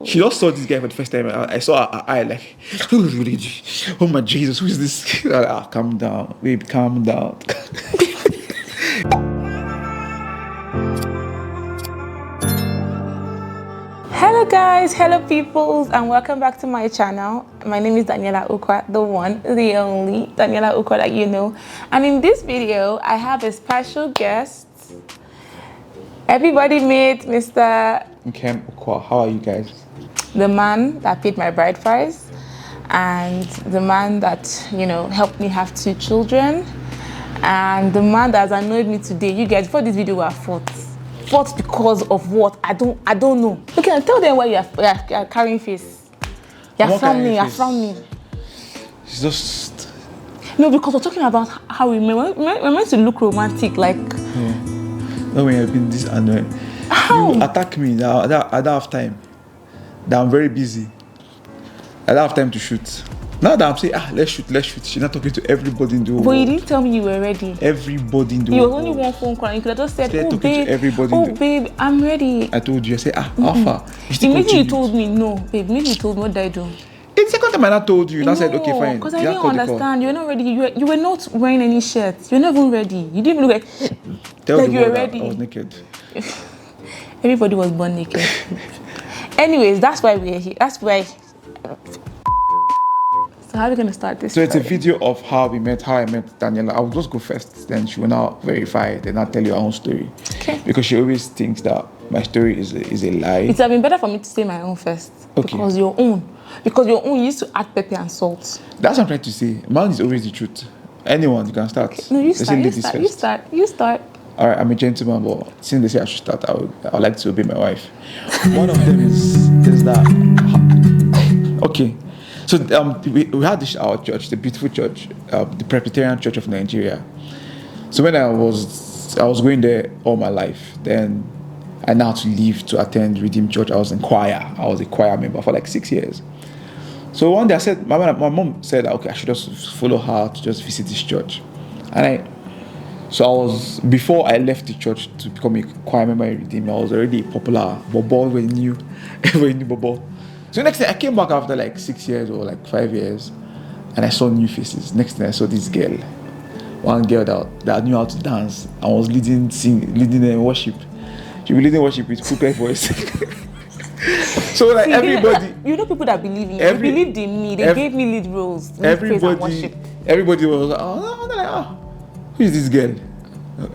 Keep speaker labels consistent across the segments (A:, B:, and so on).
A: She just saw this guy for the first time. I saw her eye like, oh my Jesus, who is this? Calm down, baby, calm down.
B: Hello guys, hello peoples, and welcome back to my channel. My name is Daniela Ukwa, the one, the only Daniela Ukwa that you know. And in this video, I have a special guest. Everybody meet Mr.
A: Nkem Ukwa. How are you guys?
B: The man that paid my bride price, and the man that, helped me have 2 children, and the man that has annoyed me today. You guys, before this video, were fought because of what? I don't know. Okay, tell them why you are carrying face. You're frowning.
A: It's just...
B: No, because we're talking about how we're meant to look romantic, like...
A: No, when you've been this annoying.
B: How?
A: You attack me now. I don't have time. That I'm very busy. I don't have time to shoot. Now that I'm saying, let's shoot. She's not talking to everybody in the world.
B: But you didn't tell me you were ready.
A: Everybody in the
B: world.
A: It
B: was only one phone call and you could have just said,
A: babe,
B: babe, I'm ready.
A: I told you, I said, how far?
B: Immediately you told me, no, babe, immediately you told me, what did I do?
A: It's the second time I not told you. I said, okay, fine.
B: Because I didn't understand. You were not ready. You were not wearing any shirts. You were not even ready. You didn't even look like you were ready.
A: I was naked.
B: Everybody was born naked. Anyways, that's why we're here. That's why. So how are we going to start this?
A: So it's a video of how I met Daniela. I'll just go first. Then she will now verify. Then I'll tell you her own story.
B: Okay.
A: Because she always thinks that my story is a lie.
B: It would have been better for me to say my own first.
A: Okay.
B: Because your own used to add pepper and salt.
A: That's what I'm trying to say. Mine is always the truth. Anyone, you can start.
B: Okay. No, you start.
A: All right, I'm a gentleman, but since they say I should start, I would like to obey my wife. One of them is that... Okay. So we had our church, the beautiful church, the Presbyterian Church of Nigeria. So when I was going there all my life, then I now had to leave to attend Redeemed Church. I was in choir. I was a choir member for like 6 years. So one day I said, my mom said, okay, I should just follow her to just visit this church. Before I left the church to become a choir member in Redeemed, I was already popular. Bobo, everybody knew Bobo. So next thing, I came back after like 6 years or like 5 years, and I saw new faces. Next thing, I saw this girl, one girl that knew how to dance and was leading worship. She was leading worship with cool voice. So like everybody,
B: people that believe in you. They believed in me. They gave me lead roles.
A: Everybody was like, who is this girl?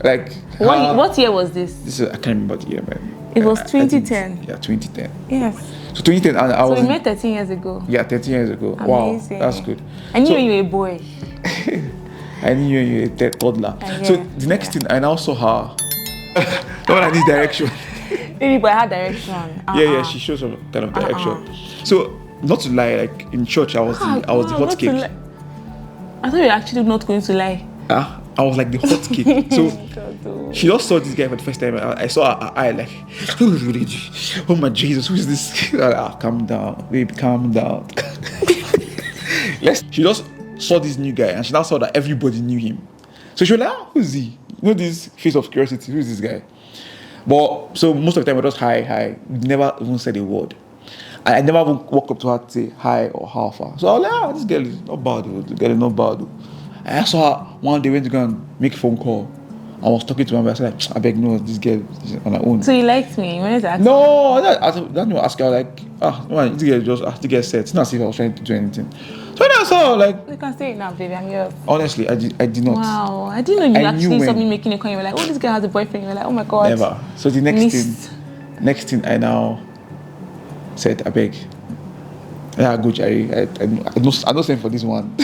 A: Like,
B: what year was this?
A: I can't remember the year, man.
B: It was 2010.
A: Yeah, 2010.
B: Yes.
A: So 2010, and
B: So we met 13 years ago.
A: Yeah, 13 years ago.
B: Amazing.
A: Wow, that's good.
B: I knew you were a boy.
A: I knew you were a toddler. So the next thing, I now saw her. The one I need direction.
B: Maybe, but I had direction.
A: Yeah, she shows some kind of direction. So not to lie, like in church, I was the hot cake.
B: I thought you were actually not going to lie.
A: I was like the hot cake. So she just saw this guy for the first time. I saw her eye like, oh my Jesus, who is this? Calm down, baby, calm down. She just saw this new guy, and she now saw that everybody knew him. So she was like, who is he? You know, this face of curiosity, who is this guy? But so most of the time, I just hi. We never even said a word. I never even walk up to her to say hi or how far. So I was like, this girl is not bad. The girl is not bad. I saw her one day, went to go and make a phone call. I was talking to her, but I said, like, I beg, no, this girl is on her own.
B: So you liked me? You wanted to ask
A: me? No, I didn't ask her. I was like, this girl just, this girl said, it's not as if I was trying to do anything. So when I saw her, like...
B: You can say it now, baby, I'm yours.
A: Honestly, I did not.
B: Wow, I didn't know you actually saw me making a call. You were like, oh, this girl has a boyfriend. You were like, oh my God.
A: Never. So the next thing I now said, I beg. Yeah, good, Jerry. I'm not saying for this one.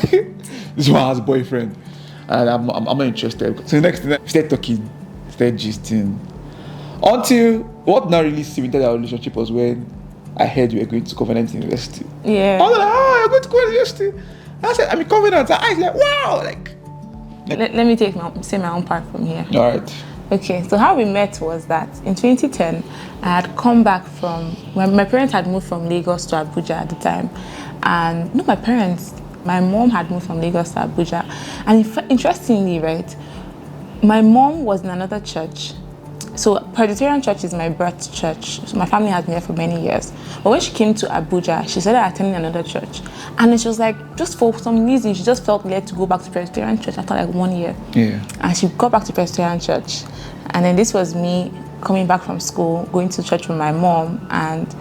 A: This one has a boyfriend. And I'm not interested. So the next thing, we started talking, started gisting. Until what now really cemented our relationship was when I heard you were going to Covenant University.
B: Yeah.
A: I was like, you're going to Covenant University. I said, I'm in Covenant. I was like, wow.
B: Let me say my own part from here.
A: All right.
B: Okay, so how we met was that in 2010, I had come back from, my parents had moved from Lagos to Abuja at the time. And not my parents, my mom had moved from Lagos to Abuja. And interestingly, right, my mom was in another church So Presbyterian Church is my birth church. So my family has been there for many years. But when she came to Abuja, she started attending another church. And she was like, just for some reason, she just felt led to go back to Presbyterian Church after like 1 year.
A: Yeah.
B: And she got back to Presbyterian Church. And then this was me coming back from school, going to church with my mom. And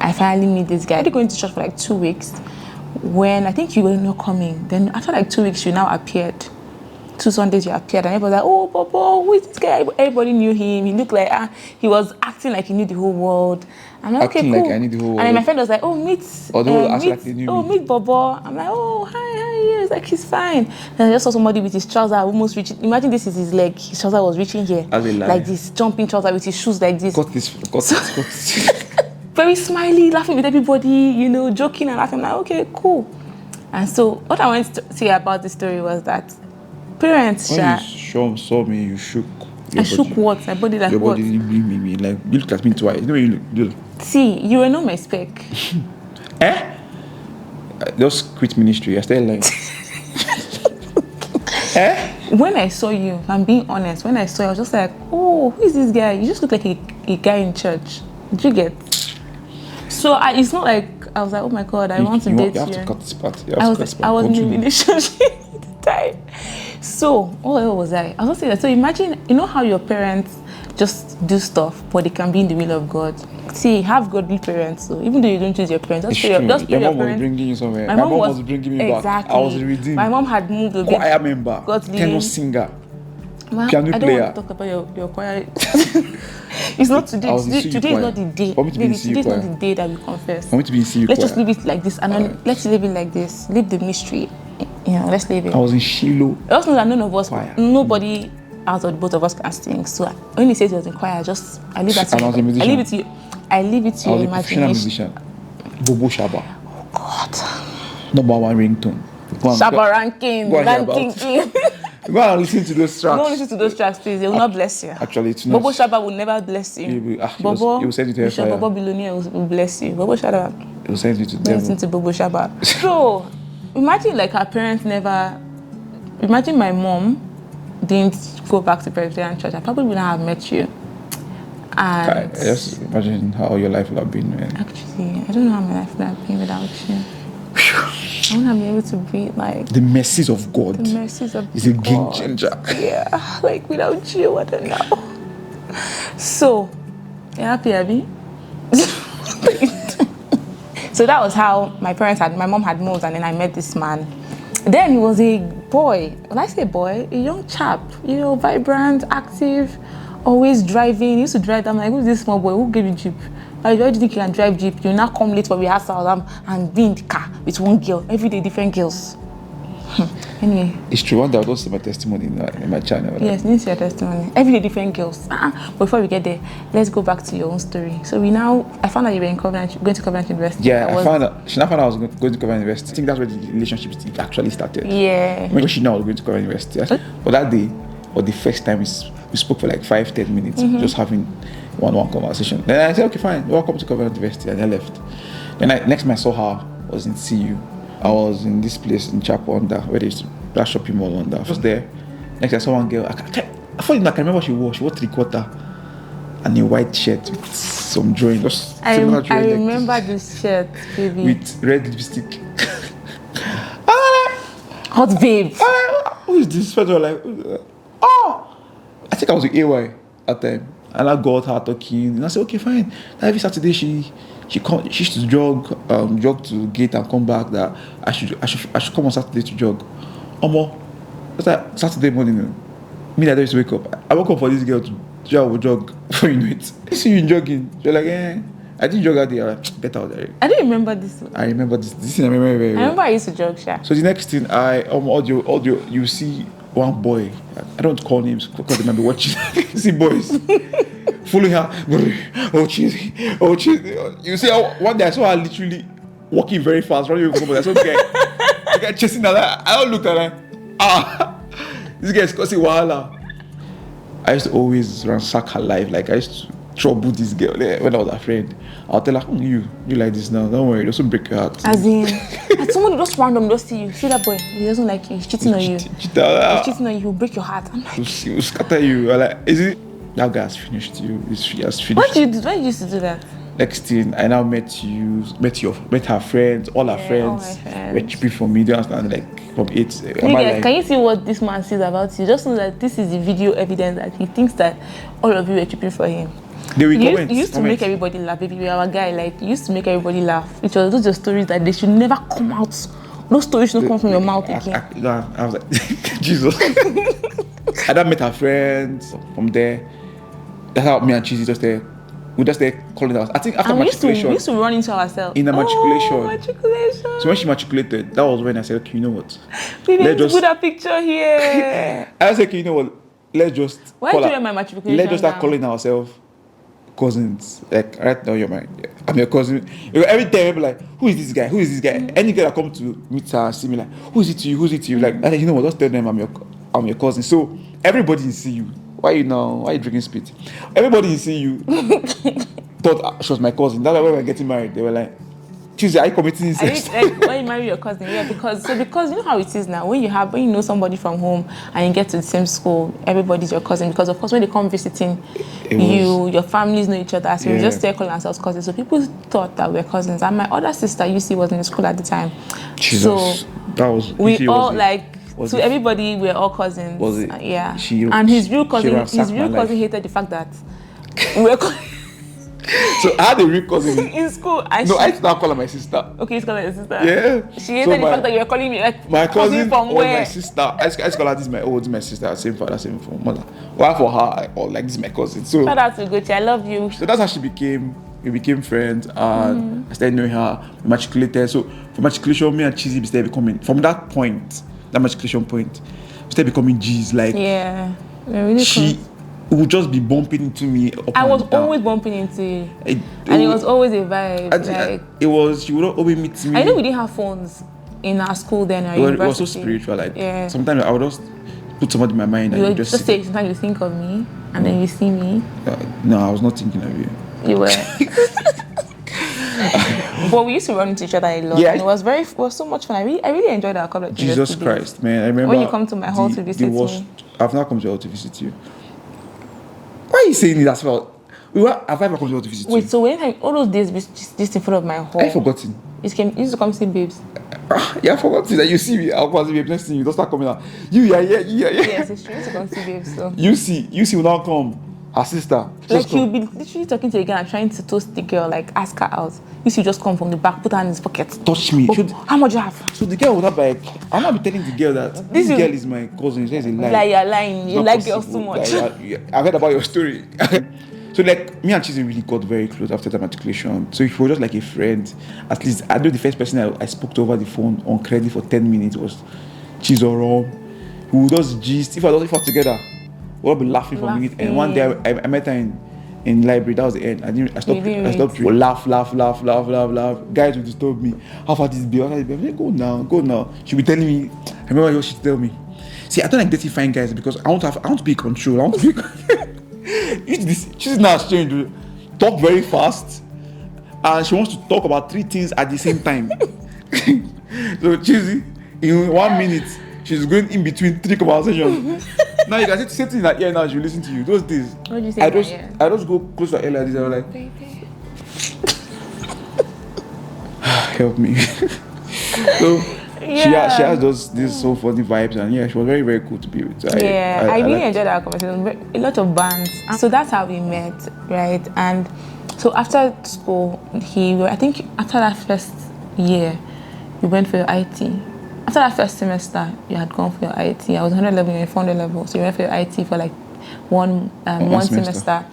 B: I finally meet this guy. I did go into church for like 2 weeks. When I think you were not coming, then after like 2 weeks, you now appeared. 2 Sundays you appeared, and everybody was like, oh, Bobo, who is this guy? Everybody knew him. He looked like, he was acting like he knew the whole world. I'm like, okay, cool.
A: Like I knew the whole world.
B: And then my friend was like, oh, meet Bobo. I'm like, oh, hi. He's like, he's fine. And I just saw somebody with his trouser almost reaching. Imagine this is his leg. His trouser was reaching here. Like this jumping trouser with his shoes like this.
A: Got this.
B: Very smiley, laughing with everybody, joking and laughing. I'm like, okay, cool. And so what I wanted to say about this story was that parents,
A: when you saw me, you shook.
B: I shook what? My body like
A: your
B: what?
A: Your body didn't me. Like, you looked at me twice. You know you look.
B: See, you were not my spec.
A: Just quit ministry. I started like.
B: When I saw you, if I'm being honest, when I saw you, I was just like, oh, who is this guy? You just look like a guy in church. Did you get? So it's not like I was like, oh my God, I want to date you.
A: You have to cut this part.
B: I was in a relationship at the time. So, what was I? I was saying that. So imagine, how your parents just do stuff, but they can be in the will of God. See, have godly parents. So even though you don't choose your parents, just
A: your mom
B: parents.
A: was bringing you somewhere.
B: My
A: mom
B: was
A: bringing me
B: exactly.
A: back. I was redeemed.
B: My mom had moved a bit.
A: Choir member. Tenor singer. Piano
B: I don't
A: player.
B: want to talk about your choir. It's not today. Today is not the day. Today is not the day that we confess.
A: I want to be in CU
B: Let's just leave it like this, and then let's leave it like this. Leave the mystery. Let's leave it.
A: I was in Shiloh.
B: I also know that none of us, nobody out of both of us can sing. So when he says he was in choir, I leave that to you. I leave it to you. I leave it to your imagination.
A: I was a musician. Bobo Shaba.
B: Oh God.
A: #1 ringtone.
B: Shaba ranking.
A: Go and listen to those tracks.
B: Don't listen to those tracks, please. They will not bless you.
A: Actually, it's not.
B: Bobo Shaba will never bless you.
A: He will send you to hellfire.
B: Bobo Billionaire will bless you. Bobo Shaba.
A: He will send you to devil.
B: Listen to Bobo Shaba. So, imagine like her parents never. Imagine my mom didn't go back to Presbyterian Church. I probably wouldn't have met you. And
A: I just imagine how your life would have been, man.
B: Actually, I don't know how my life would have been without you. I wouldn't have been able to breathe like
A: the mercies of God.
B: The mercies of
A: is a game changer.
B: Yeah, like without you, I don't know. So, you happy, Abby? So that was how my mom had moved, and then I met this man. Then he was a boy. When I say boy, a young chap, vibrant, active, always driving. He used to drive. I'm like, who's this small boy? Who gave you Jeep? Why do you think you can drive Jeep? You now come late for rehearsal and be in the car with one girl. Every day, different girls. Anyway.
A: It's true. One day I'll go see my testimony in my channel. Right?
B: Yes, you need to see your testimony. Every day, different girls. But before we get there, let's go back to your own story. So I found out you were in going to Covenant University.
A: Yeah, she now found out I was going to Covenant University. I think that's where the relationship actually started.
B: Yeah.
A: Maybe she knew I was going to Covenant University. But that day, or the first time we spoke for like 5-10 minutes, just having one one-on-one conversation. Then I said, okay, fine, welcome to Covenant University, and I left. Then next time I saw her was in CU. I was in this place in Chapel under, where they used to that shopping mall under. I was there. Next I saw one girl. I thought I can remember what she wore. She wore 3/4 and a white shirt with some drawing.
B: I remember this shirt, baby.
A: With red lipstick.
B: Hot babe.
A: Who is this fellow? Like, I think I was with AY at the time. And I got her talking. And I said, okay, fine. Every Saturday she used to jog to gate and come back. That I should come on Saturday to jog. It's like Saturday morning. Me, I used to wake up. I woke up for this girl to jog before you know it. I see you jogging. You're like, I didn't jog out there. I'm like, get out there.
B: I don't remember this one.
A: I remember this. This thing I remember very well.
B: I remember I used to jog, Sha.
A: So the next thing, audio, you see one boy. I don't call names because they might be watching. You see boys following her. Oh cheesy. You see one day I saw her literally walking very fast, running away from somebody. I saw the guy chasing her. I don't look at her. This guy is causing wahala. I used to always ransack her life. Like I used to trouble this girl when I was a friend. I'll tell her, you like this now. Don't worry, it doesn't break your heart.
B: As in, someone just random just see you. See that boy? He doesn't like you. He's cheating on you. He's cheating on you. He'll break your heart. I'm like,
A: he'll scatter you. I'm like, is it? that guy has finished you. He has finished.
B: What did you do? Why did you used to do that?
A: Next thing, I now met her friends, all her
B: Yeah,
A: friends.
B: all my friends.
A: Were chipping for me. Do you understand? Like from it.
B: You guys, can you see what this man says about you? Just know that this is the video evidence that he thinks that all of you were chipping for him.
A: They will
B: You used to make everybody laugh, baby. We are our guy. Like, you used to make everybody laugh. It was those are stories that they should never come out. No stories should not come from your mouth again.
A: I was like, Jesus. I then met her friends from there. That's how me and Cheesy just there. We just there calling us. I think after matriculation.
B: We used to run into ourselves.
A: In the matriculation.
B: Oh, matriculation.
A: So when she matriculated, that was when I said, okay, you know what?
B: We need to put a picture here.
A: I said, okay, you know what? Let's just.
B: Why do you my matriculation?
A: Let's just start calling ourselves cousins. Like right now, I'm your cousin. Every time I'll be like, who is this guy? Who is this guy? Mm-hmm. Any girl that come to meet her, see me like, who is it to you? Who's it to you? Like, you know what? Just tell them I'm your cousin. So everybody will see you. Why are you drinking spit? Everybody will see you. Thought she was my cousin. That's why when we were getting married, they were like, Tuesday, are you committing incest?
B: Why you marry your cousin? Yeah, because you know how it is now. When you know somebody from home and you get to the same school, everybody's your cousin. Because of course, when they come visiting your families know each other. So we just start calling ourselves cousins. So people thought that we're cousins. And my other sister, UC, was in the school at the time.
A: Jesus,
B: so
A: that was
B: we all like. To everybody, we're all cousins.
A: Was it?
B: Yeah. And his real cousin hated the fact that we're
A: So I had a real cousin
B: in school.
A: I used to now call her my sister.
B: Okay, you call her your sister.
A: Yeah.
B: She hated the fact that you were calling me like
A: my cousin
B: from
A: or
B: where?
A: My sister. I used to call her this is my sister, same father, same mother. Why for her or like this is my cousin. So
B: shout out to Gucci, I love you.
A: So that's how we became friends and I started knowing her. We matriculated. So from matriculation, me and Cheesy started becoming from that matriculation point, we started becoming G's. Like
B: really
A: she would just be bumping into me.
B: I was always bumping into you, and it was always a vibe.
A: She would always meet me.
B: I know we didn't have phones in our school then. It
A: was so spiritual. Like sometimes I would just put something in my mind.
B: You would just say sometimes you think of me, and then you see me.
A: No, I was not thinking of you.
B: You were. But we used to run into each other a lot. Yeah. And it was so much fun. I really enjoyed our college.
A: Jesus Christ, man. I remember
B: when you come to my hall to visit me.
A: I've not come to your hall to visit you. Why are you saying it as well? Have I ever come to your hall to visit you?
B: Wait, so when all those days just in front of my hall.
A: I've forgotten.
B: You used to come see babes.
A: Yeah, I forgot that you see me. I'll come see babes. Next thing you don't start coming out.
B: Yes, it's true. You used to come see babes. So.
A: You see will not come. Her sister.
B: Like you'll be literally talking to a girl and trying to toast the girl, like ask her out. You see, just come from the back, put her in his pocket.
A: Touch me.
B: How much you have?
A: So the girl would have like, I'm not be telling the girl that this girl is my cousin. She says a lie.
B: Like you're lying. You like girls too much.
A: I heard about your story. So like me and Chizzy really got very close after the matriculation. So if we were just like a friend, at least I know the first person I spoke to over the phone on credit for 10 minutes was Chizoro. We would just gist. If I don't together. We'll be laughing for a minute. And one day I met her in library. That was the end. I stopped. We'll laugh. Guys will disturb me. How far this bill? I said, go now. She'll be telling me. I remember what she tell me. See, I don't like dating fine guys because I want to be in control. I want to be. She's now strange. Talk very fast, and she wants to talk about 3 things at the same time. So Cheesy, in 1 minute, she's going in between 3 conversations. Now you can say things in her ear now, she'll listen to you. Those days,
B: what did you say?
A: I just go close to her ear like this. I was like, baby. Help me. So she has these so funny vibes, and she was very, very cool to be with.
B: I really enjoyed our conversation. A lot of bands. So that's how we met, right? And so after school, I think after that first year, we went for your IT. After that first semester, you had gone for your IT. I was 100 level, you were 400 level. So you went for your IT for like one semester.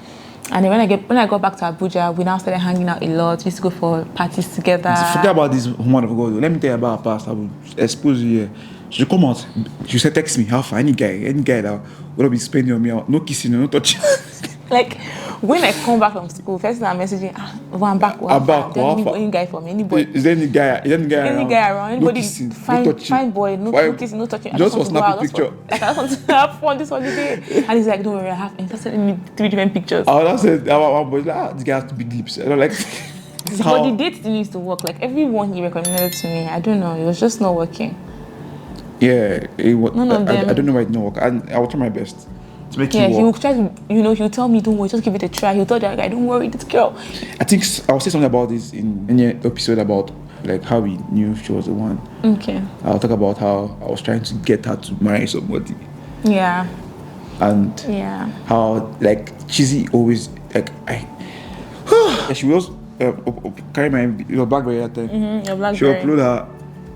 B: And then when I got back to Abuja, we now started hanging out a lot. We used to go for parties together.
A: Forget about this woman of God. Let me tell you about her past. I will expose you here. She come out. She said, text me. How far? Any guy that will be spending on me. No kissing, no touching.
B: Like, when I come back from school, first thing I'm messaging, I'm back. Any guy for me? Anybody?
A: Is there any guy
B: around? Anybody?
A: No kissing,
B: fine boy, no kissing, no touching.
A: Just for snapping picture.
B: Like, I just want to have fun this holiday. And he's like, don't worry, I have sending me 3 different pictures.
A: I said, one boy like, this guy has big lips. I don't like.
B: But the date still needs to work. Like, everyone he recommended to me, I don't know, it was just not working.
A: Yeah,
B: None of them.
A: I don't know why it didn't work. I will try my best. to make
B: Yeah,
A: it
B: he will
A: work.
B: try to, he'll tell me, don't worry, just give it a try. He'll tell the other guy, don't worry, this girl.
A: I think I'll say something about this in any episode about like how we knew she was the one.
B: Okay.
A: I'll talk about how I was trying to get her to marry somebody.
B: Yeah.
A: And how like cheesy always like she was carry my BlackBerry at the time.
B: Your BlackBerry.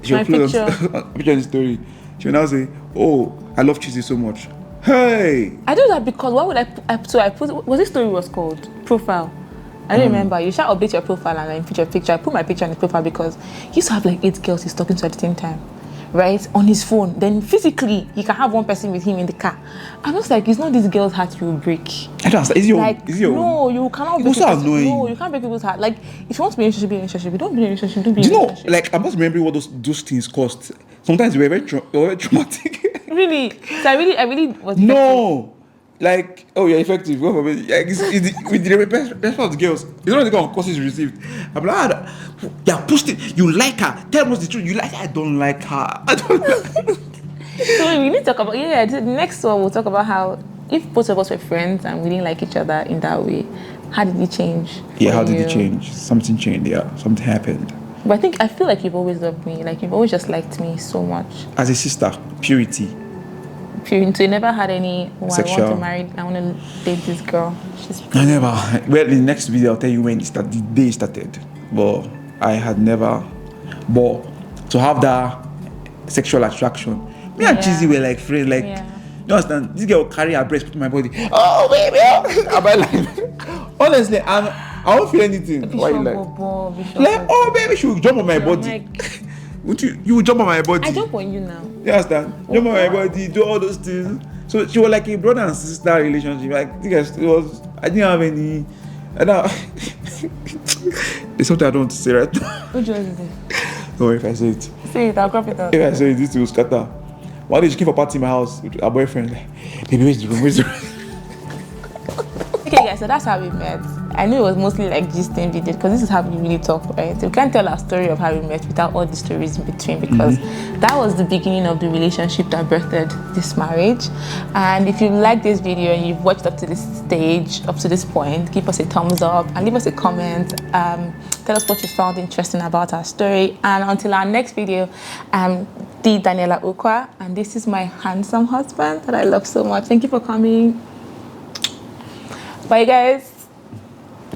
A: She upload a picture in the story. She will now say, "Oh, I love cheesy so much." Hey,
B: I do that because why would I put was this story was called profile. I don't remember. You should update your profile and then put your picture. I put my picture on the profile because he used to have like 8 girls he's talking to at the same time, right? On his phone. Then physically, he can have one person with him in the car. I'm just like, it's not this girl's heart you will break.
A: I don't understand.
B: No, you cannot break
A: so annoying.
B: No, you can't break people's heart. Like, if you want to be in a relationship, you don't be in a relationship, don't be
A: Do
B: in
A: you
B: a
A: know,
B: relationship.
A: like, I'm just remembering what those things cost. Sometimes they were very traumatic.
B: Really? So I really was
A: No. Like, oh, you're effective. Go for it. Like, with the best of the girls, you don't know the kind of courses received. I'm like, yeah, posted. You like her. Tell us the truth. You like her. I don't like her. I don't like her.
B: So we need to talk about, the next one we'll talk about how, if both of us were friends and we didn't like each other in that way, how did it change?
A: Yeah, how did it change? Something changed, yeah. Something happened.
B: But I feel like you've always loved me. Like, you've always just liked me so much.
A: As a sister, purity.
B: So you never had any,
A: Sexual.
B: I want to date this girl.
A: I never. Well, in the next video, I'll tell you when the day started. But I had never. But to have that sexual attraction, me and Cheesy were like friends. Like, you understand? This girl will carry her breast, put in my body. Oh, baby. I'm like, honestly, I won't feel anything. Why you like? Like, oh, baby, she will jump on my body. You will jump on my body.
B: I jump on you now.
A: You understand? Jump on my body, do all those things. So she was like a brother and sister relationship. Like, I didn't have any. It's something I don't want to say right now.
B: Which one is it?
A: No, if I say it.
B: Say it, I'll crop it out.
A: If I say it, this will scatter. One day she came for party in my house with her boyfriend. Like, baby, where's the room? Where's the room?
B: Okay, guys, so that's how we met. I knew it was mostly like gisting we did because this is how we really talk, right? So we can't tell our story of how we met without all the stories in between because that was the beginning of the relationship that birthed this marriage. And if you like this video and you've watched up to this stage, up to this point, give us a thumbs up and leave us a comment. Tell us what you found interesting about our story. And until our next video, the Daniela Okwa, and this is my handsome husband that I love so much. Thank you for coming. Bye, guys.